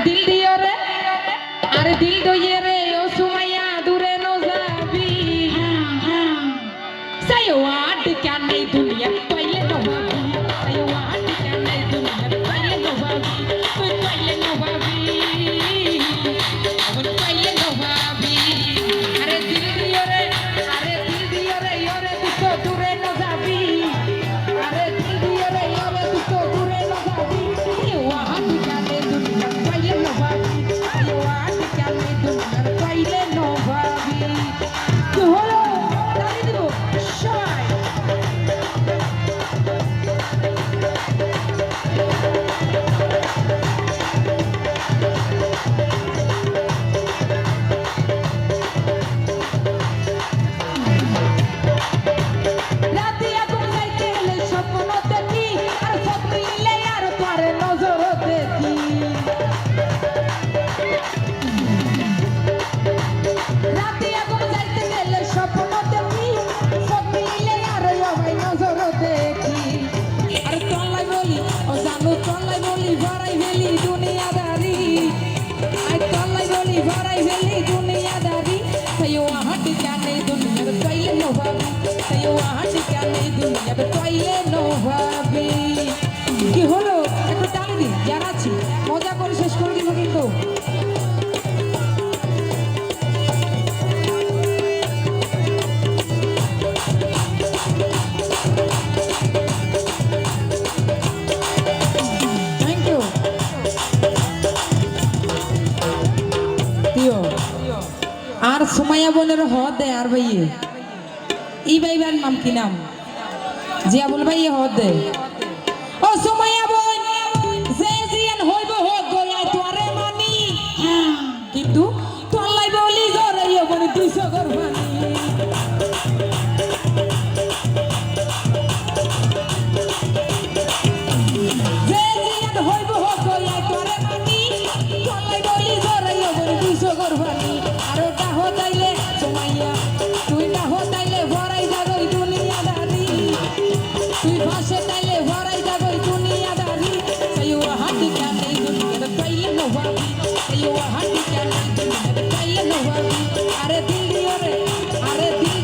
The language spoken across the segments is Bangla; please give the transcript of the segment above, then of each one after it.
দিল দিও রে আরে দিল দইয়ে রে ও সুমাইয়া দূরে ন যাবি সাইও আট কেন নাই দুনিয়া পাইলে ন ভাবি সাইও আট কেন নাই দুনিয়া পাইলে ন ভাবি তুই পাইলে ন ভাবি আমার পাইলে ন ভাবি আরে দিল দিও রে ইরে দুটো দূরে ন যাবি আরে দিল দিও রে ইরে দুটো দূরে ন যাবি সাইও আট কেন নাই দুনিয়া পাইলে ন ভাবি সাইও আট কেন নাই দুনিয়া পাইলে ন ভাবি কি হলো তালি দিব সবাই রাতে আগুন যাইতে গেলে স্বপ্ন দেখি আর স্বপ্ন নিলে আর তোরে নজর দেখি রাতে আগুন যাইতে গেলে স্বপ্ন দেখি স্বপ্ন নিলে আর ভাই নজর দেখি আর তলাই বলি ও জানো তলাই বলি ভরাই ফেলি দুনিয়াদারি আর তলাই বলি ভরাই ফেলি দুনিয়াদারি সাইও হাট কেনে দুনিয়ার পাইলে নো ভাবি সাইও হাট কেনে দুনিয়ার পাইলে নো ভাবি কি হলো একটু টানি দিন জানাচ্ছি মজা করে শেষ করে দিব কিন্তু থ্যাংক ইউ আর সুমাইয়া বোনের হদ দে আর ভাইয়ে ই ভাইবার নাম কি নাম জিয়া বল ভাইয়ে হদ দে ও সুমাইয়া বোন যে জিয়ান হইব হদ গলায় তোরে মানি কিন্তু তোলাই বলি জরাইও বনি 200 ঘর পানি যে জিয়ান হইব হদ গলায় তোরে মানি তোলাই বলি জরাইও বনি 200 ঘর পানি আর ওটা হদাইলে সুমাইয়া তুই না হদাইলে ভরাই যাগই দুনিয়াদারি তুই ভাষে তাইলে ভরাই যাগই দুনিয়াদারি সাইও হাটি কেনে দুনিয়ার পাইলে নো ভাবি সাইও হাটি কেনে দুনিয়ার পাইলে নো ভাবি আরে দিল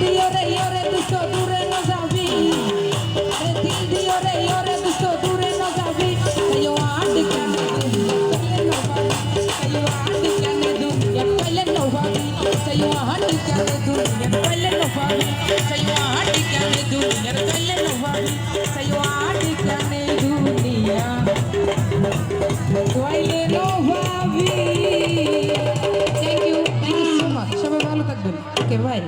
দিও রে ইরে দুটো দূরে ন যাবি আরে দিল দিও রে ইরে দুটো দূরে ন যাবি সাইও হাটি কেনে দুনিয়ার পাইলে নো ভাবি সাইও হাটি কেনে দুনিয়ার পাইলে নো ভাবি সাইও হাটি কেনে দুনিয়ার পাইলে নো ভাবি সাইও হাটি কেনে দুনিয়ার পাইলে নো ভাবি থ্যাংক ইউ সো মাচ সবাই ভালো থাকবেন ওকে বাই